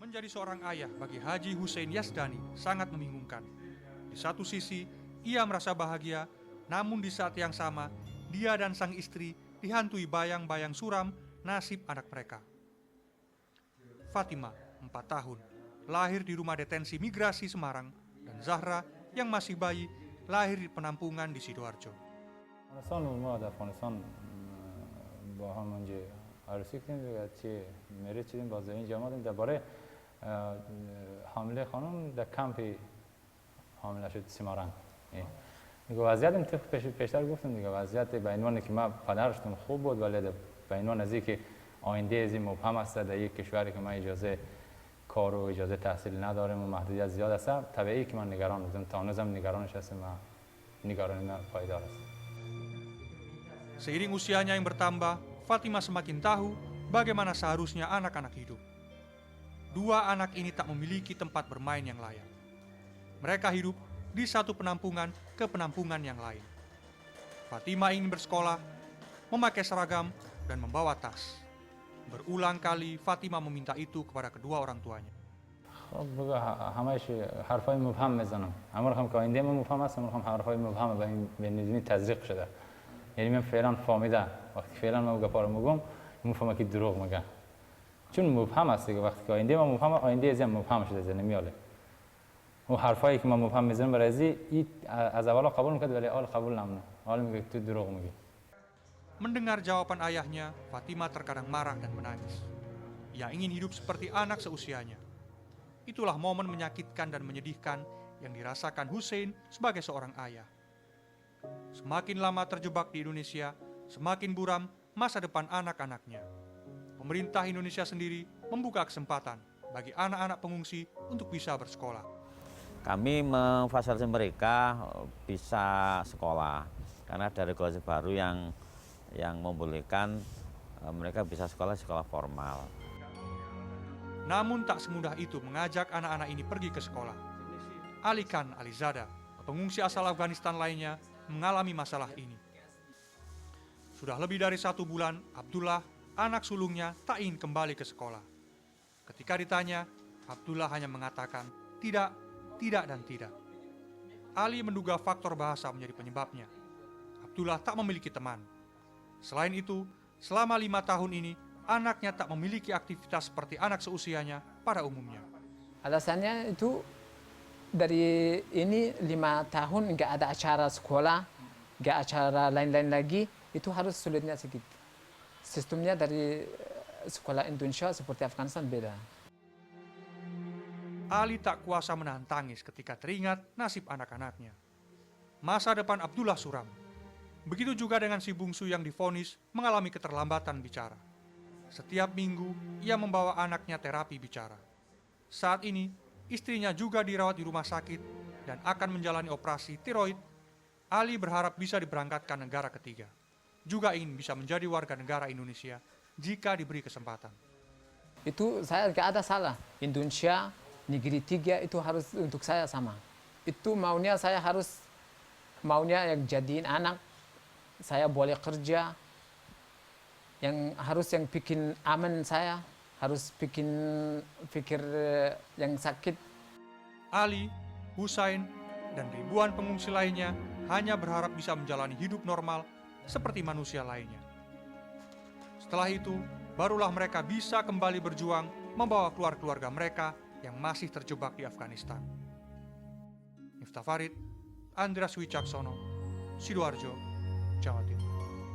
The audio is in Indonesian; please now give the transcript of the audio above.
Menjadi seorang ayah bagi Haji Hussein Yazdani sangat membingungkan. Di satu sisi, ia merasa bahagia, namun di saat yang sama, dia dan sang istri dihantui bayang-bayang suram nasib anak mereka. Fatima, 4 tahun, lahir di rumah detensi migrasi Semarang, dan Zahra, yang masih bayi, lahir di penampungan di Sidoarjo. با هم اونجا عروسی کردیم و چی میره چیزیم باز این جامعه درباره حامله خانم در کمپ حامله شد سیماران میگه وضعیتم پیشتر گفتم دیگه وضعیت به عنوان که ما پدرشون خوب بود ولی به عنوان از اینکه آینده از این مبهم است در یک کشوری که ما اجازه کار و اجازه تحصیل نداریم و محدودیت زیاد است طبیعی که من نگران بودم تا هنوزم نگرانش هستم و نگرانی من پایدار است. Seiring usianya yang bertambah, Fatima semakin tahu bagaimana seharusnya anak-anak hidup. Dua anak ini tak memiliki tempat bermain yang layak. Mereka hidup di satu penampungan ke penampungan yang lain. Fatima ingin bersekolah, memakai seragam, dan membawa tas. Berulang kali Fatima meminta itu kepada kedua orang tuanya. همش حرفای مبهم میزنم. اما رقم که آینده من مبهم است، رقم حرفای مبهم به نظمی تزریق شده. یعنی من فعلا فهمیدم وقتی فعلا من گپا رو میگم میفهمم که دروغ میگم چون مبهم است دیگه وقتی که آینده من مبهم آینده ازم مبهم شده نمیاله اون حرفایی که من مبهم میزنم برای از اول قبول میکرد ولی حال قبول نمیکنه حال میگه تو دروغ میگی. Mendengar jawaban ayahnya, Fatima terkadang marah dan menangis. Ia ingin hidup seperti anak seusianya. Itulah momen menyakitkan dan menyedihkan yang dirasakan Hussein sebagai seorang ayah. Semakin lama terjebak di Indonesia, semakin buram masa depan anak-anaknya. Pemerintah Indonesia sendiri membuka kesempatan bagi anak-anak pengungsi untuk bisa bersekolah. Kami memfasilitasi mereka bisa sekolah karena ada regulasi baru yang membolehkan mereka bisa sekolah formal. Namun tak semudah itu mengajak anak-anak ini pergi ke sekolah. Alikan Alizada, pengungsi asal Afghanistan lainnya, mengalami masalah ini. Sudah lebih dari 1 bulan, Abdullah, anak sulungnya, tak ingin kembali ke sekolah. Ketika ditanya, Abdullah hanya mengatakan tidak, tidak, dan tidak. Ali menduga faktor bahasa menjadi penyebabnya. Abdullah tak memiliki teman. Selain itu, selama 5 tahun ini, anaknya tak memiliki aktivitas seperti anak seusianya pada umumnya. Alasannya itu dari ini 5 tahun nggak ada acara sekolah, nggak acara lain-lain lagi, itu harus sulitnya sedikit. Sistemnya dari sekolah Indonesia seperti Afghanistan beda. Ali tak kuasa menahan tangis ketika teringat nasib anak-anaknya. Masa depan Abdullah suram. Begitu juga dengan si bungsu yang divonis mengalami keterlambatan bicara. Setiap minggu, ia membawa anaknya terapi bicara. Saat ini, istrinya juga dirawat di rumah sakit dan akan menjalani operasi tiroid. Ali berharap bisa diberangkatkan negara ketiga. Juga ingin bisa menjadi warga negara Indonesia jika diberi kesempatan. Itu saya nggak ada salah. Indonesia, negeri 3 itu harus untuk saya sama. Itu maunya saya harus, maunya yang jadiin anak, saya boleh kerja, yang harus yang bikin aman saya, harus pikir yang sakit. Ali, Hussein, dan ribuan pengungsi lainnya hanya berharap bisa menjalani hidup normal seperti manusia lainnya. Setelah itu, barulah mereka bisa kembali berjuang membawa keluarga mereka yang masih terjebak di Afghanistan. Miftah Farid, Andreas Wicaksono, Sidoarjo, Jawa Timur.